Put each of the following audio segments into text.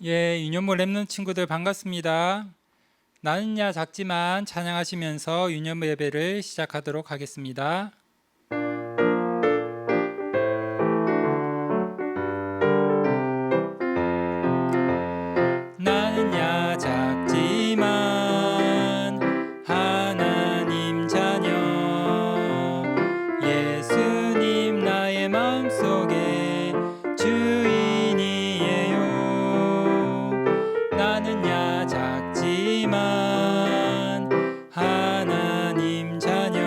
예, 유년모 랩넌트 친구들 반갑습니다. 나는야 작지만 찬양하시면서 유년모 예배를 시작하도록 하겠습니다. 나는야 작지만 하나님 자녀 예수님 나의 마음속에 주인이에요. 나는야 작지만 하나님 자녀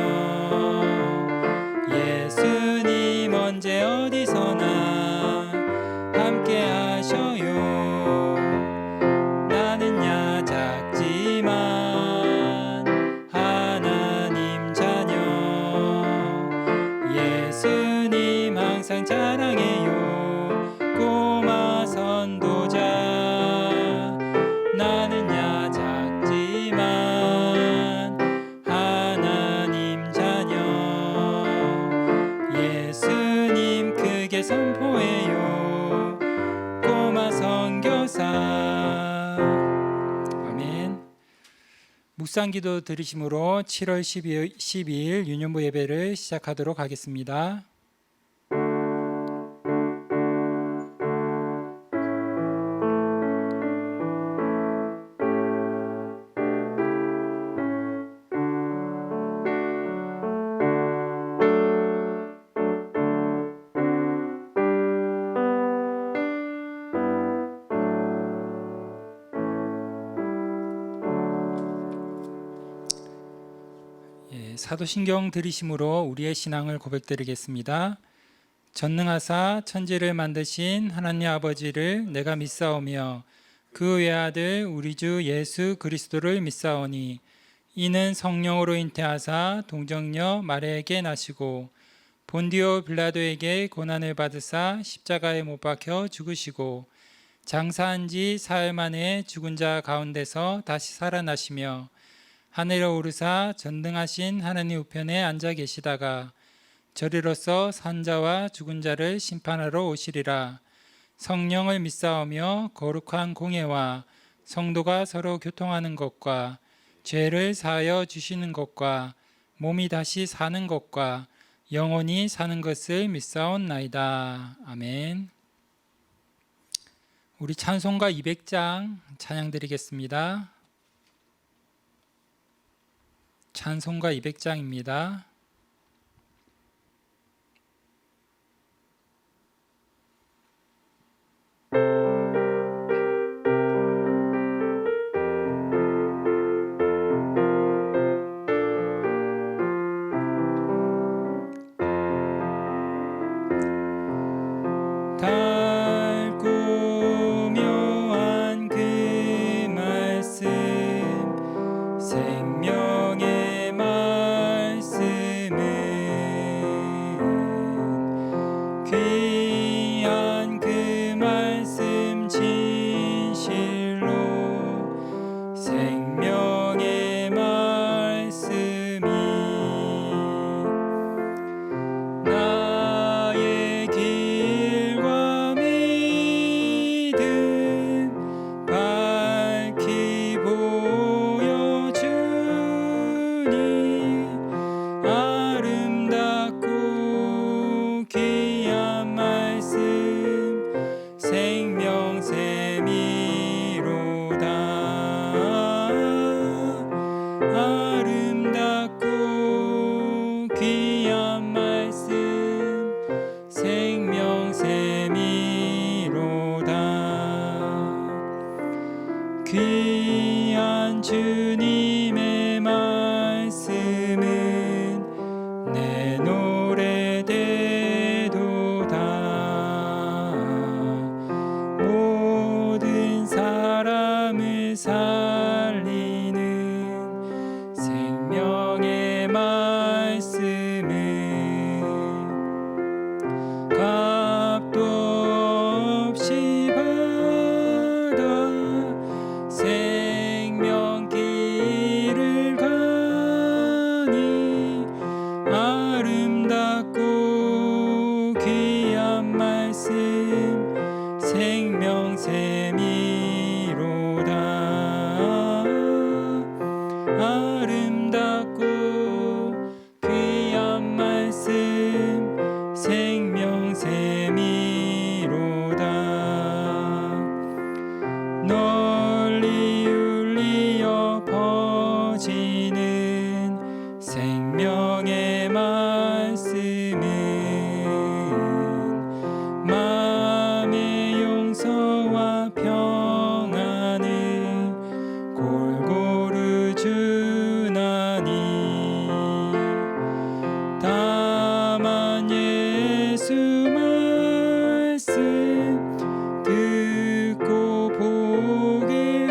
예수님 언제 어디서나 함께 하셔요. 나는야 작지만 하나님 자녀 예수님 항상 자랑해요. 꼬마 선도자 나는야 작지만 하나님 자녀 예수님 크게 선포해요. 꼬마 선교사. 아멘. 묵상기도 들으심으로 7월 12일 유년부 예배를 시작하도록 하겠습니다. 사도신경 들으심으로 우리의 신앙을 고백드리겠습니다. 전능하사 천지를 만드신 하나님 아버지를 내가 믿사오며 그 외아들 우리 주 예수 그리스도를 믿사오니 이는 성령으로 잉태하사 동정녀 마리아에게 나시고 본디오 빌라도에게 고난을 받으사 십자가에 못 박혀 죽으시고 장사한 지 사흘 만에 죽은 자 가운데서 다시 살아나시며 하늘에 오르사 전능하신 하나님 우편에 앉아 계시다가 저리로서 산자와 죽은 자를 심판하러 오시리라. 성령을 믿사오며 거룩한 공예와 성도가 서로 교통하는 것과 죄를 사하여 주시는 것과 몸이 다시 사는 것과 영원히 사는 것을 믿사옵나이다. 아멘. 우리 찬송가 200장 찬양 드리겠습니다. 찬송가 200장입니다. 달고 묘한 그 말씀 생명의 말씀은 귀한 그 말씀 진실로 생명의 말씀이 나의 길과 믿음 밝히 보여주니 아름답고 귀한 말씀 생명샘이로다. 아름답고 귀한 말씀 생명샘이로다. 귀한 주님의 말씀은 내 노래 되도다. 모든 사람을 살리는 생명의 말씀은 값도 없이 받아 생명길을 가니 아름답고 귀한 말씀 생명샘이 평안을 골고루 주나니 다만 예수 말씀 듣고 복을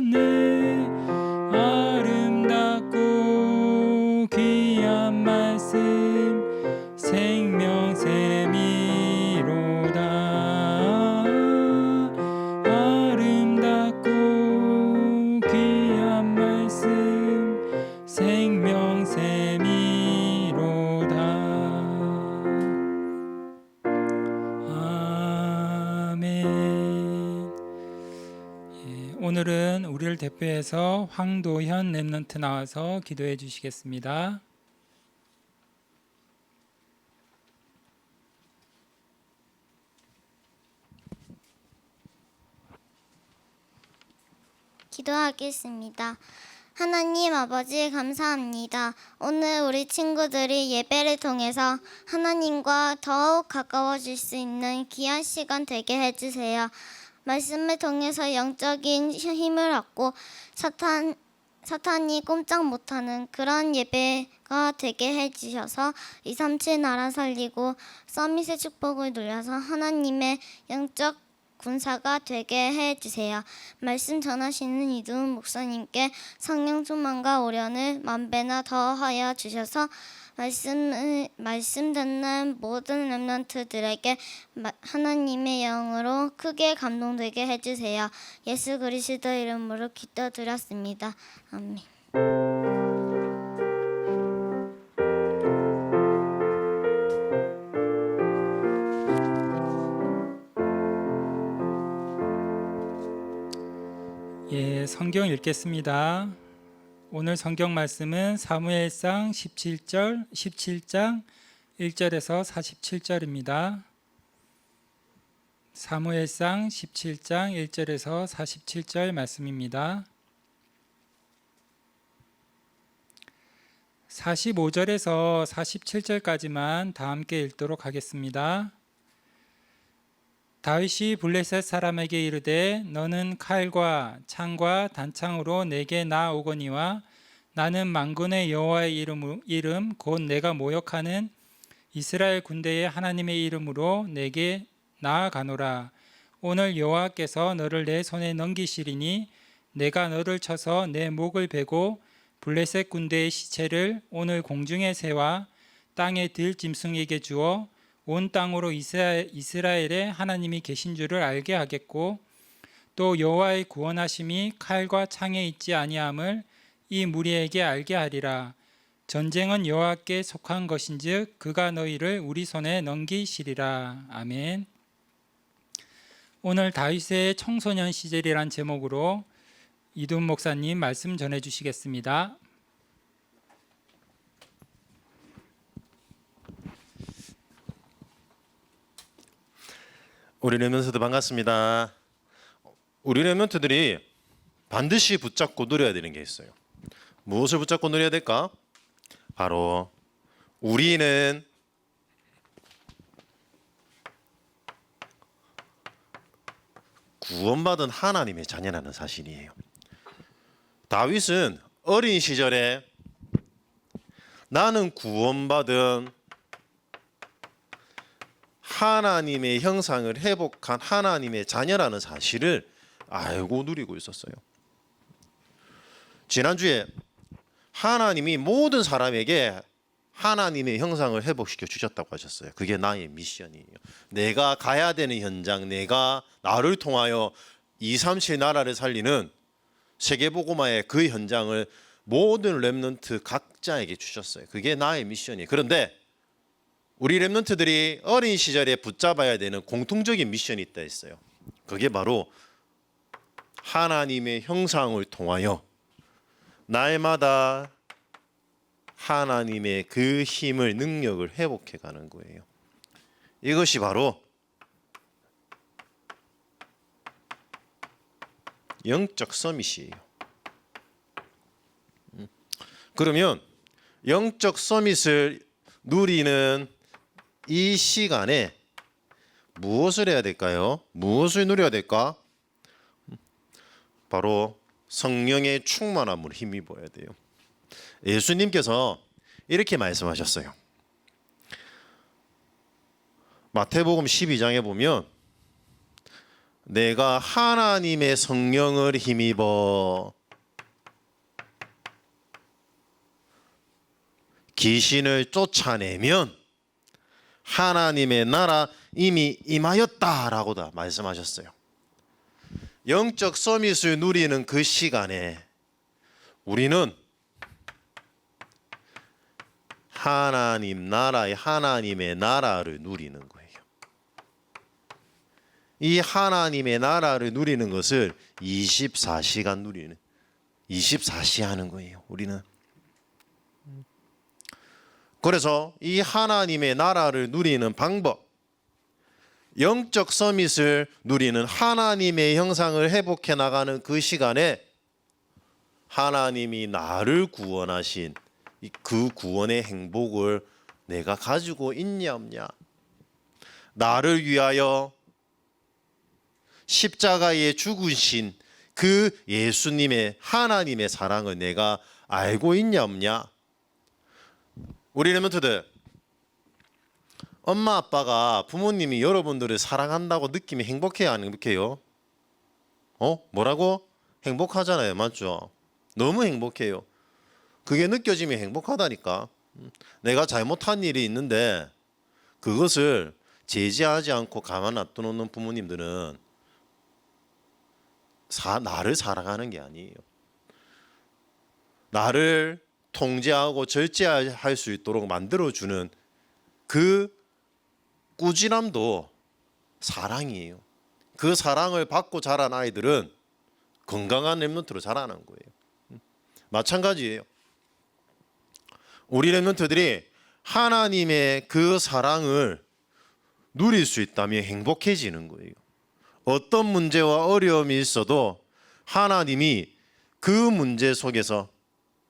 받네 아름답고 귀한 말씀 생명샘이로다 아름답고 귀한 말씀 생명샘이로다 아멘. 오늘은 우리를 대표해서 황도현 랩런트 나와서 기도해 주시겠습니다. 기도하겠습니다. 하나님 아버지 감사합니다. 오늘 우리 친구들이 예배를 통해서 하나님과 더욱 가까워질 수 있는 귀한 시간 되게 해주세요. 말씀을 통해서 영적인 힘을 얻고 사탄이 꼼짝 못하는 그런 예배가 되게 해주셔서 237 나라 살리고 서밋의 축복을 누려서 하나님의 영적 군사가 되게 해주세요. 말씀 전하시는 이두훈 목사님께 성령 충만과 오련을 만배나 더하여 주셔서 말씀 듣는 모든 렘넌트들에게 하나님의 영으로 크게 감동되게 해주세요. 예수 그리스도 이름으로 기도드렸습니다. 아멘. 성경 읽겠습니다. 오늘 성경 말씀은 사무엘상 17장 1절에서 47절입니다. 사무엘상 17장 1절에서 47절 말씀입니다. 45절에서 47절까지만 다 함께 읽도록 하겠습니다. 다윗이 블레셋 사람에게 이르되 너는 칼과 창과 단창으로 내게 나아오거니와 나는 만군의 여호와의 이름 곧 내가 모욕하는 이스라엘 군대의 하나님의 이름으로 내게 나아가노라. 오늘 여호와께서 너를 내 손에 넘기시리니 내가 너를 쳐서 내 목을 베고 블레셋 군대의 시체를 오늘 공중에 세와 땅의 들짐승에게 주어 온 땅으로 이스라엘의 하나님이 계신 줄을 알게 하겠고 또 여호와의 구원하심이 칼과 창에 있지 아니함을 이 무리에게 알게 하리라. 전쟁은 여호와께 속한 것인즉 그가 너희를 우리 손에 넘기시리라. 아멘. 오늘 다윗의 청소년 시절이란 제목으로 이두훈 목사님 말씀 전해 주시겠습니다. 우리 렘넌트들 반갑습니다. 우리 렘넌트들이 반드시 붙잡고 누려야 되는 게 있어요. 무엇을 붙잡고 누려야 될까? 바로 우리는 구원받은 하나님의 자녀라는 사실이에요. 다윗은 어린 시절에 나는 구원받은 하나님의 형상을 회복한 하나님의 자녀라는 사실을 알고 누리고 있었어요. 지난주에 하나님이 모든 사람에게 하나님의 형상을 회복시켜 주셨다고 하셨어요. 그게 나의 미션이에요. 내가 가야 되는 현장, 내가 나를 통하여 237 나라를 살리는 세계복음화의 그 현장을 모든 렘넌트 각자에게 주셨어요. 그게 나의 미션이에요. 그런데 우리 렘넌트들이 어린 시절에 붙잡아야 되는 공통적인 미션이 있다 했어요. 그게 바로 하나님의 형상을 통하여 날마다 하나님의 그 힘을, 능력을 회복해 가는 거예요. 이것이 바로 영적 서밋이에요. 그러면 영적 서밋을 누리는 이 시간에 무엇을 해야 될까요? 무엇을 누려야 될까? 바로 성령의 충만함을 힘입어야 돼요. 예수님께서 이렇게 말씀하셨어요. 마태복음 12장에 보면 내가 하나님의 성령을 힘입어 귀신을 쫓아내면 하나님의 나라 이미 임하였다라고 다 말씀하셨어요. 영적 서밋을 누리는 그 시간에 우리는 하나님 나라의 하나님의 나라를 누리는 거예요. 이 하나님의 나라를 누리는 것을 24시간 누리는 24시 하는 거예요. 우리는. 그래서 이 하나님의 나라를 누리는 방법, 영적 서밋을 누리는 하나님의 형상을 회복해 나가는 그 시간에 하나님이 나를 구원하신 그 구원의 행복을 내가 가지고 있냐 없냐, 나를 위하여 십자가에 죽으신 그 예수님의 하나님의 사랑을 내가 알고 있냐 없냐. 우리 레몬트들, 엄마 아빠가 부모님이 여러분들을 사랑한다고 느끼면 행복해요, 안 행복해요? 뭐라고? 행복하잖아요, 맞죠? 너무 행복해요. 그게 느껴지면 행복하다니까. 내가 잘못한 일이 있는데 그것을 제지하지 않고 가만 놔두는 부모님들은 나를 사랑하는 게 아니에요. 나를 통제하고 절제할 수 있도록 만들어주는 그 꾸준함도 사랑이에요. 그 사랑을 받고 자란 아이들은 건강한 렘넌트로 자라는 거예요. 마찬가지예요. 우리 렘넌트들이 하나님의 그 사랑을 누릴 수 있다면 행복해지는 거예요. 어떤 문제와 어려움이 있어도 하나님이 그 문제 속에서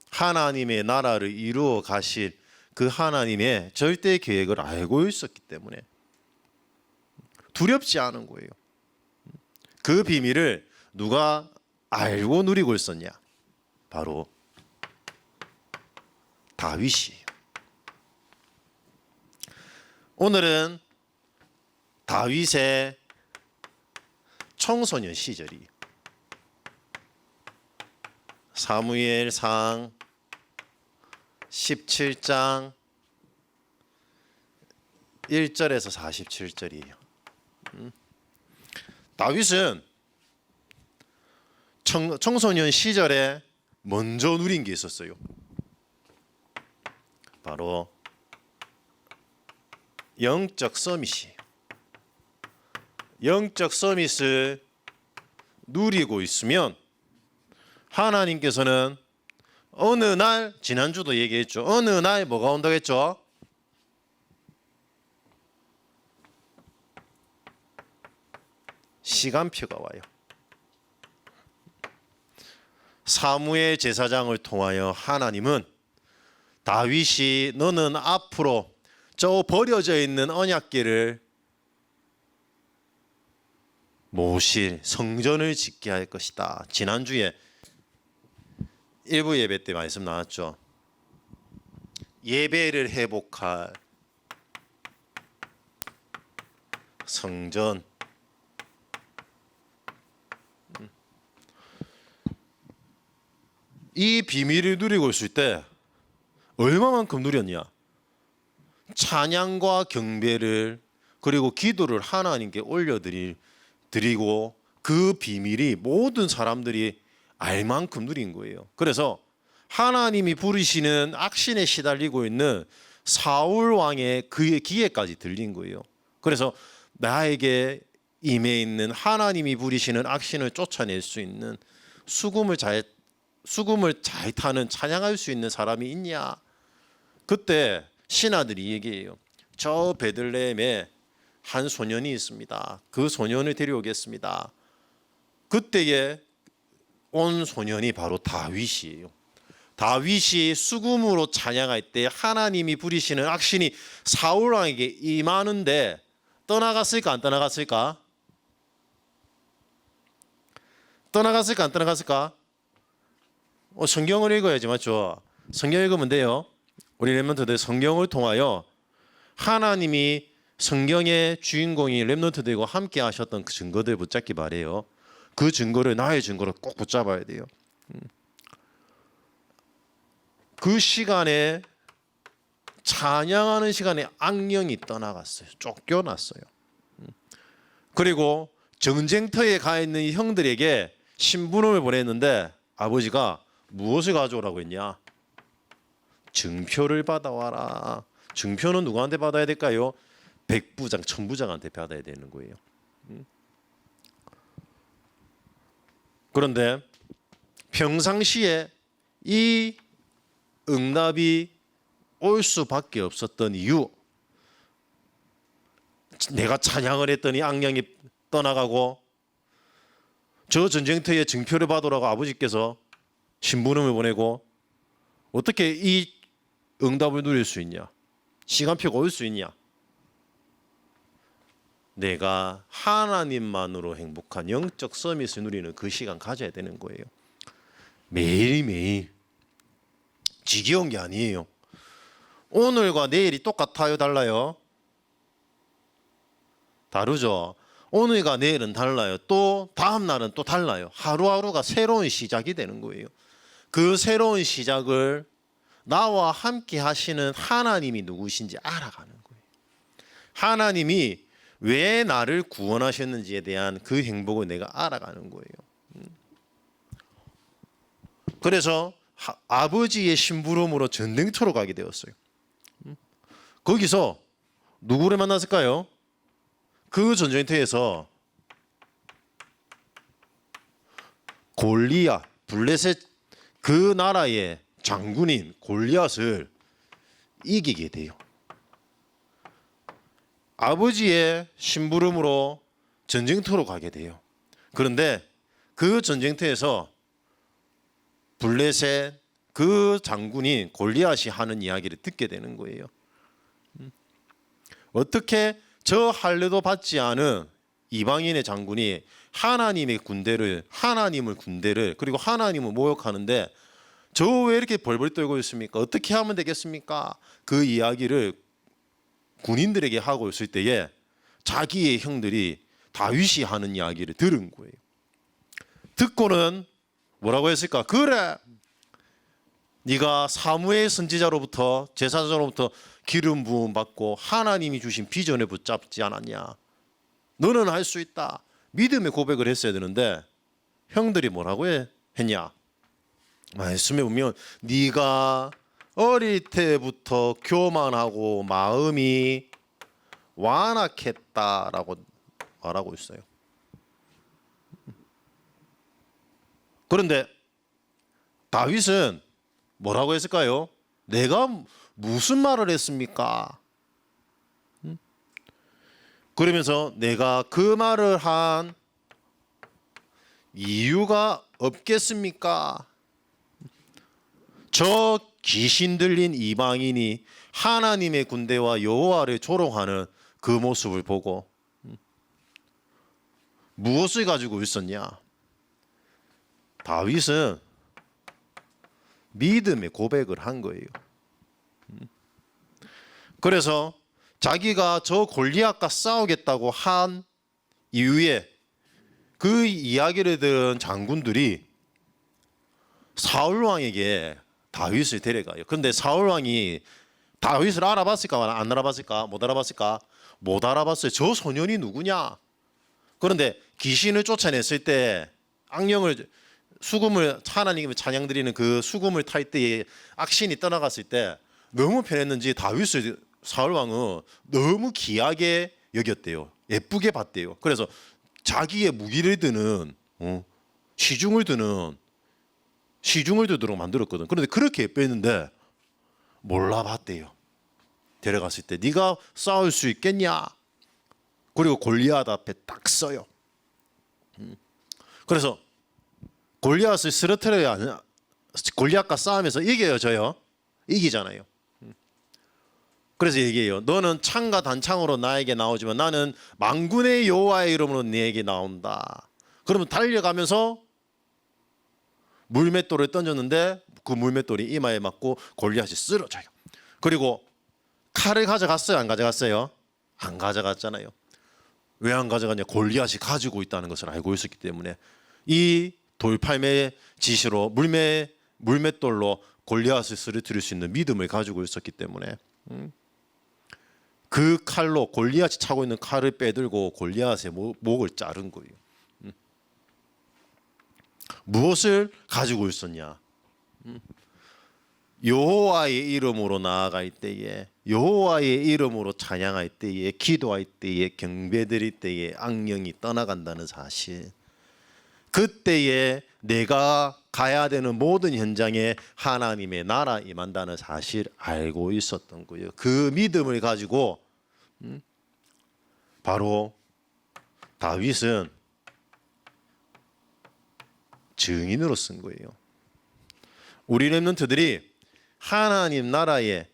하나님의 나라를 이루어 가실 그 하나님의 절대 계획을 알고 있었기 때문에 두렵지 않은 거예요. 그 비밀을 누가 알고 누리고 있었냐? 바로 다윗이에요. 오늘은 다윗의 청소년 시절이 사무엘상 17장 1절에서 47절이에요. 다윗은 청소년 시절에 먼저 누린 게 있었어요. 바로 영적 서밋이에요. 영적 서밋을 누리고 있으면 하나님께서는 어느 날, 지난주도 얘기했죠. 어느 날 뭐가 온다고 했죠? 시간표가 와요. 사무엘 제사장을 통하여 하나님은 다윗이 너는 앞으로 저 버려져 있는 언약궤를 모실 성전을 짓게 할 것이다. 지난주에 일부 예배 때 말씀 나왔죠. 예배를 회복할 성전. 이 비밀을 누리고 있을 때 얼마만큼 누렸냐? 찬양과 경배를 그리고 기도를 하나님께 올려드리고 그 비밀이 모든 사람들이 알 만큼 누린 거예요. 그래서 하나님이 부르시는 악신에 시달리고 있는 사울 왕의 그의 기회까지 들린 거예요. 그래서 나에게 임해 있는 하나님이 부리시는 악신을 쫓아낼 수 있는 수금을 잘 타는 찬양할 수 있는 사람이 있냐? 그때 신하들이 얘기해요. 저 베들레헴에 한 소년이 있습니다. 그 소년을 데려오겠습니다. 그때에 온 소년이 바로 다윗이에요. 다윗이 수금으로 찬양할 때 하나님이 부리시는 악신이 사울 왕에게 임하는데 떠나갔을까 안 떠나갔을까? 떠나갔을까 안 떠나갔을까? 성경을 읽어야지 맞죠? 성경 읽으면 돼요. 우리 렘넌트들 성경을 통하여 하나님이 성경의 주인공이 렘넌트들과 함께 하셨던 그 증거들 붙잡기 바래요. 그 증거를 나의 증거로 꼭 붙잡아야 돼요. 그 시간에 찬양하는 시간에 악령이 떠나갔어요. 쫓겨났어요. 그리고 전쟁터에 가 있는 이 형들에게 심부름을 보냈는데 아버지가 무엇을 가져오라고 했냐? 증표를 받아와라. 증표는 누구한테 받아야 될까요? 백부장, 천부장한테 받아야 되는 거예요. 그런데 평상시에 이 응답이 올 수밖에 없었던 이유, 내가 찬양을 했더니 악령이 떠나가고 저 전쟁터에 증표를 받으라고 아버지께서 심부름을 보내고 어떻게 이 응답을 누릴 수 있냐? 시간표가 올 수 있냐? 내가 하나님만으로 행복한 영적 서밋을 누리는 그 시간 가져야 되는 거예요. 매일매일. 지겨운 게 아니에요. 오늘과 내일이 똑같아요? 달라요? 다르죠? 오늘과 내일은 달라요. 또 다음 날은 또 달라요. 하루하루가 새로운 시작이 되는 거예요. 그 새로운 시작을 나와 함께 하시는 하나님이 누구신지 알아가는 거예요. 하나님이 왜 나를 구원하셨는지에 대한 그 행복을 내가 알아가는 거예요. 그래서 아버지의 심부름으로 전쟁터로 가게 되었어요. 거기서 누구를 만났을까요? 그 전쟁터에서 골리앗, 블레셋 그 나라의 장군인 골리앗을 이기게 돼요. 아버지의 심부름으로 전쟁터로 가게 돼요. 그런데 그 전쟁터에서 블레셋 그 장군인 골리앗이 하는 이야기를 듣게 되는 거예요. 어떻게 저 할례도 받지 않은 이방인의 장군이 하나님의 군대를 그리고 하나님을 모욕하는데 저 왜 이렇게 벌벌 떨고 있습니까? 어떻게 하면 되겠습니까? 그 이야기를 군인들에게 하고 있을 때에 자기의 형들이 다윗이 하는 이야기를 들은 거예요. 듣고는 뭐라고 했을까? 그래, 네가 사무엘 선지자로부터 제사장으로부터 기름 부음 받고 하나님이 주신 비전에 붙잡지 않았냐? 너는 할 수 있다. 믿음의 고백을 했어야 되는데 형들이 뭐라고 했냐? 말씀에 보면 네가 어릴 때부터 교만하고 마음이 완악했다라고 말하고 있어요. 그런데 다윗은 뭐라고 했을까요? 내가 무슨 말을 했습니까? 그러면서 내가 그 말을 한 이유가 없겠습니까? 저 귀신 들린 이방인이 하나님의 군대와 여호와를 조롱하는 그 모습을 보고 무엇을 가지고 있었냐? 다윗은 믿음의 고백을 한 거예요. 그래서 자기가 저 골리앗과 싸우겠다고 한 이후에 그 이야기를 들은 장군들이 사울 왕에게 다윗을 데려가요. 그런데 사울 왕이 다윗을 알아봤을까 안 알아봤을까? 못 알아봤을까? 못 알아봤어요. 저 소년이 누구냐? 그런데 귀신을 쫓아냈을 때 악령을 수금을 하나님께 찬양 드리는 그 수금을 탈 때에 악신이 떠나갔을 때 너무 편했는지 다윗을 사울 왕은 너무 귀하게 여겼대요. 예쁘게 봤대요. 그래서 자기의 무기를 드는 시중을 두도록 만들었거든. 그런데 그렇게 예뻐했는데 몰라봤대요. 데려갔을 때 네가 싸울 수 있겠냐? 그리고 골리앗 앞에 딱 서요. 그래서 골리앗을 쓰러뜨려야 하냐? 골리앗과 싸우면서 이겨요, 져요? 이기잖아요. 그래서 얘기해요. 너는 창과 단창으로 나에게 나오지만 나는 만군의 여호와의 이름으로 네게 나온다. 그러면 달려가면서 물맷돌을 던졌는데 그 물맷돌이 이마에 맞고 골리앗이 쓰러져요. 그리고 칼을 가져갔어요? 안 가져갔어요? 안 가져갔잖아요. 왜 안 가져갔냐? 골리앗이 가지고 있다는 것을 알고 있었기 때문에 이 돌팔매의 지시로 물맷돌로 골리앗을 쓰러뜨릴 수 있는 믿음을 가지고 있었기 때문에 그 칼로 골리앗이 차고 있는 칼을 빼들고 골리앗의 목을 자른 거예요. 무엇을 가지고 있었냐? 여호와의 이름으로 나아갈 때에, 여호와의 이름으로 찬양할 때에, 기도할 때에, 경배드릴 때에 악령이 떠나간다는 사실. 그때에 내가 가야 되는 모든 현장에 하나님의 나라 임한다는 사실 알고 있었던 거예요. 그 믿음을 가지고 바로 다윗은 증인으로 쓴 거예요. 우리 렘넌트들이 하나님 나라의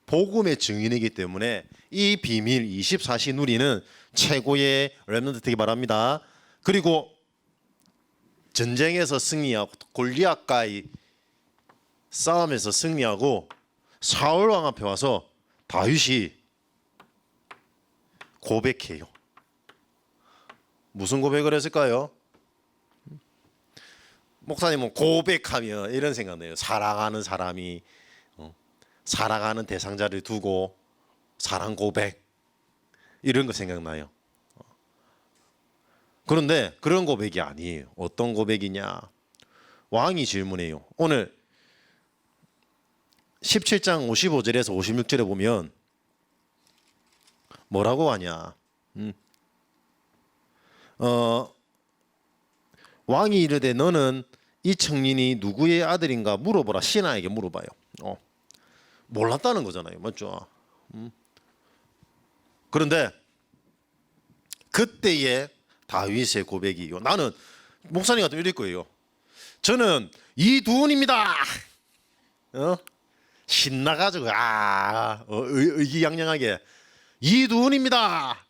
복음의 증인이기 때문에 이 비밀 24시 누리는 최고의 렘넌트 되기 바랍니다. 그리고 전쟁에서 승리하고 골리앗과의 싸움에서 승리하고 사울 왕 앞에 와서 다윗이 고백해요. 무슨 고백을 했을까요? 목사님은 고백하면 이런 생각나요. 사랑하는 사람이 사랑하는 대상자를 두고 사랑 고백 이런 거 생각나요. 그런데 그런 고백이 아니에요. 어떤 고백이냐? 왕이 질문해요. 오늘 17장 55절에서 56절에 보면 뭐라고 하냐? 왕이 이르되 너는 이 청년이 누구의 아들인가 물어보라. 신하에게 물어봐요. 몰랐다는 거잖아요. 맞죠? 그런데 그때의 다윗의 고백이요. 나는 목사님 같으면 이럴 거예요. 저는 이두훈입니다. 신나가지고 의기양양하게 이두훈입니다.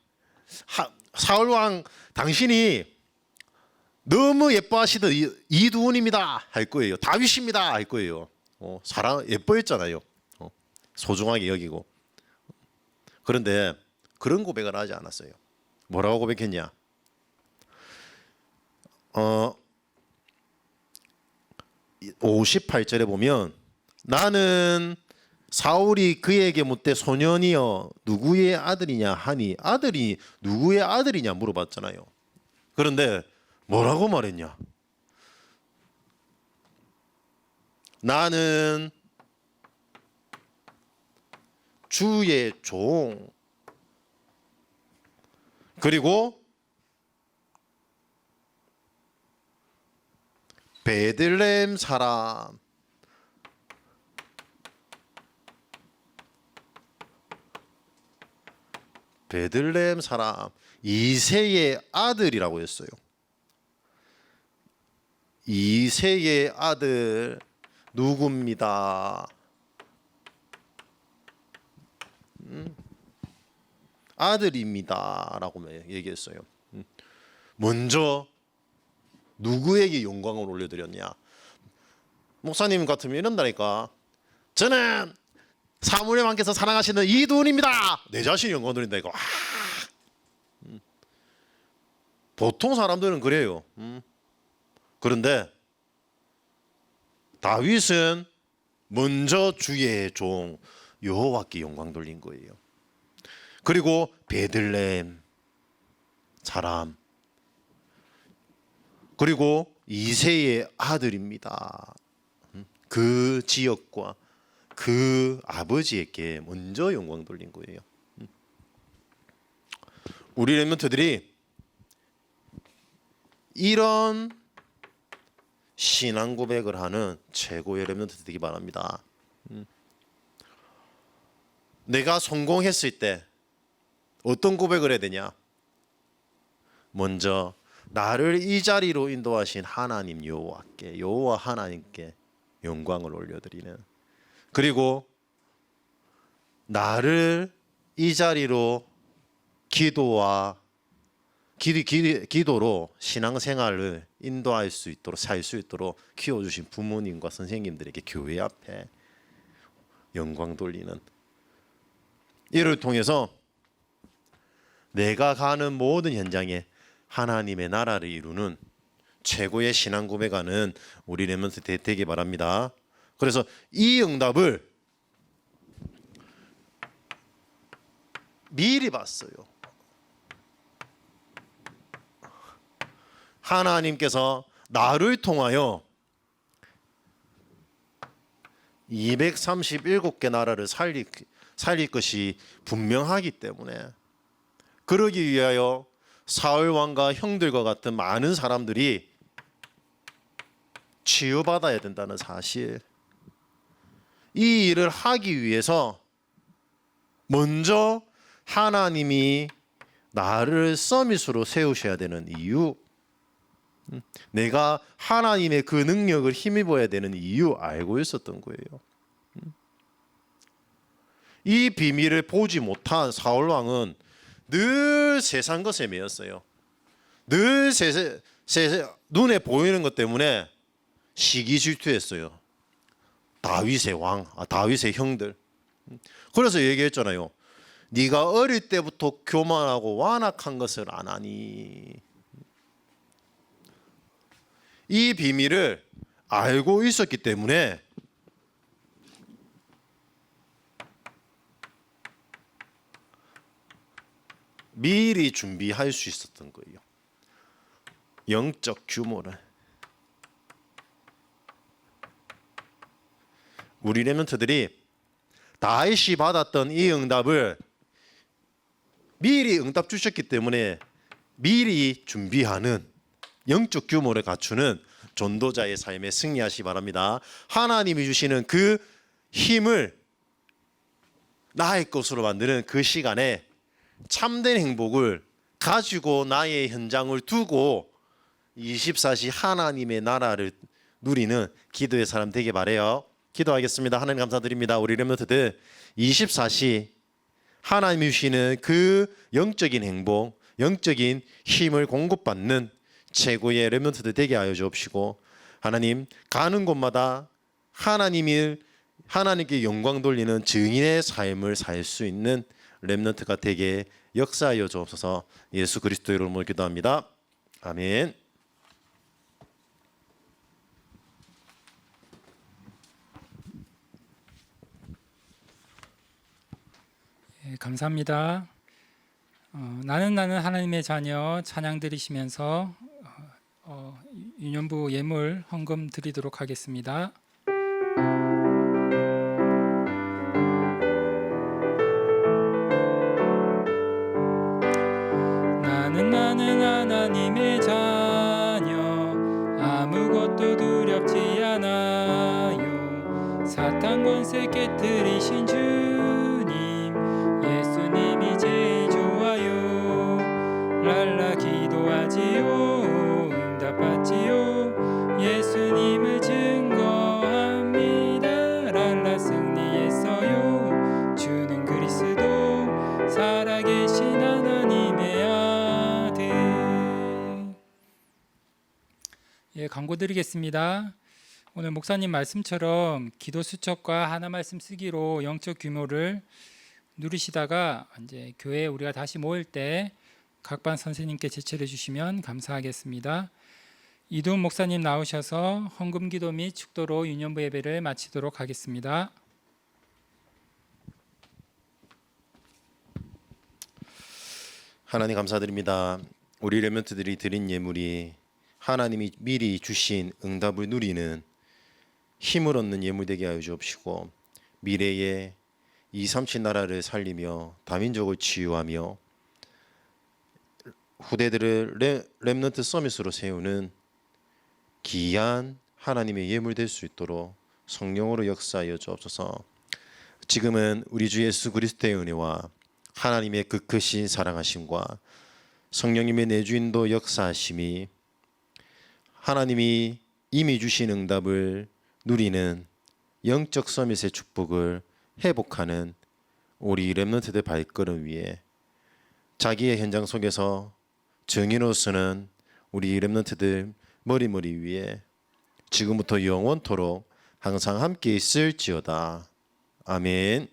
사울왕 당신이 너무 예뻐하시던 이두훈입니다 할 거예요. 다윗입니다 할 거예요. 사랑 예뻐했잖아요. 소중하게 여기고. 그런데 그런 고백을 하지 않았어요. 뭐라고 고백했냐? 58절에 보면 나는 사울이 그에게 묻되 소년이여 누구의 아들이냐 하니 아들이 누구의 아들이냐 물어봤잖아요. 그런데 뭐라고 말했냐? 나는 주의 종. 그리고 베들레헴 사람. 베들레헴 사람 이새의 아들이라고 했어요. 이새의 아들 누굽니다. 아들입니다라고 얘기했어요. 먼저 누구에게 영광을 올려드렸냐? 목사님 같으면 이런다니까. 저는 사무엘 왕께서 사랑하시는 이두훈입니다. 내 자신이 영광 돌린다니까. 보통 사람들은 그래요. 그런데 다윗은 먼저 주의 종 여호와께 영광 돌린 거예요. 그리고 베들레헴 사람, 그리고 이새의 아들입니다. 그 지역과 그 아버지에게 먼저 영광 돌린 거예요. 우리 렘넌트들이 이런 신앙 고백을 하는 최고의 렘넌트 되기 바랍니다. 내가 성공했을 때 어떤 고백을 해야 되냐? 먼저 나를 이 자리로 인도하신 하나님 여호와께, 여호와 하나님께 영광을 올려드리는. 그리고 나를 이 자리로 기도로 신앙생활을 인도할 수 있도록 살 수 있도록 키워주신 부모님과 선생님들에게 교회 앞에 영광 돌리는, 이를 통해서 내가 가는 모든 현장에 하나님의 나라를 이루는 최고의 신앙 고백하는 우리 렘넌트 되기 바랍니다. 그래서 이 응답을 미리 봤어요. 하나님께서 나를 통하여 237개 나라를 살릴 것이 분명하기 때문에, 그러기 위하여 사울 왕과 형들과 같은 많은 사람들이 치유받아야 된다는 사실, 이 일을 하기 위해서 먼저 하나님이 나를 서밋으로 세우셔야 되는 이유, 내가 하나님의 그 능력을 힘입어야 되는 이유 알고 있었던 거예요. 이 비밀을 보지 못한 사울 왕은 늘 세상 것에 매였어요. 늘 눈에 보이는 것 때문에 시기 질투했어요. 다윗의 형들. 그래서 얘기했잖아요. 네가 어릴 때부터 교만하고 완악한 것을 안 하니. 이 비밀을 알고 있었기 때문에 미리 준비할 수 있었던 거예요. 영적 규모를. 우리 렘넌트들이 다윗이 받았던 이 응답을 미리 응답 주셨기 때문에 미리 준비하는 영적 규모를 갖추는 전도자의 삶에 승리하시 바랍니다. 하나님이 주시는 그 힘을 나의 것으로 만드는 그 시간에 참된 행복을 가지고 나의 현장을 두고 24시 하나님의 나라를 누리는 기도의 사람 되게 바래요. 기도하겠습니다. 하나님 감사드립니다. 우리 렘넌트들 24시 하나님이 주시는 그 영적인 행복, 영적인 힘을 공급받는 최고의 렘넌트들 되게 하여 주옵시고, 하나님 가는 곳마다 하나님께 영광 돌리는 증인의 삶을 살 수 있는 렘넌트가 되게 역사하여 주옵소서. 예수 그리스도의 이름으로 기도합니다. 아멘. 예, 감사합니다. 나는 하나님의 자녀 찬양 드리시면서 유년부 예물 헌금 드리도록 하겠습니다. 나는 하나님의 자녀 아무것도 두렵지 않아요. 사탄 권세 깨뜨리신 주님 예수님이 제일 좋아요. 랄라 기도하지요 응답받지요 예수님을 증거합니다. 랄라 승리했어요. 주는 그리스도 살아계신 하나님의 아들. 예, 광고 드리겠습니다. 오늘 목사님 말씀처럼 기도 수첩과 하나 말씀 쓰기로 영적 규모를 누리시다가 이제 교회에 우리가 다시 모일 때 각반 선생님께 제출해 주시면 감사하겠습니다. 이두훈 목사님 나오셔서 헌금 기도 및 축도로 유년부 예배를 마치도록 하겠습니다. 하나님 감사드립니다. 우리 렘넌트들이 드린 예물이 하나님이 미리 주신 응답을 누리는 힘을 얻는 예물 되게 하여 주옵시고, 미래에 237 나라를 살리며 다민족을 치유하며 후대들을 렘넌트 서밋으로 세우는 귀한 하나님의 예물 될 수 있도록 성령으로 역사하여 주옵소서. 지금은 우리 주 예수 그리스도의 은혜와 하나님의 그 크신 사랑하심과 성령님의 내주인도 역사하심이 하나님이 이미 주신 응답을 누리는 영적 서밋의 축복을 회복하는 우리 렘넌트들의 발걸음 위에 자기의 현장 속에서 정의로 쓰는 우리 렘넌트들 머리 위에 지금부터 영원토록 항상 함께 있을지어다. 아멘.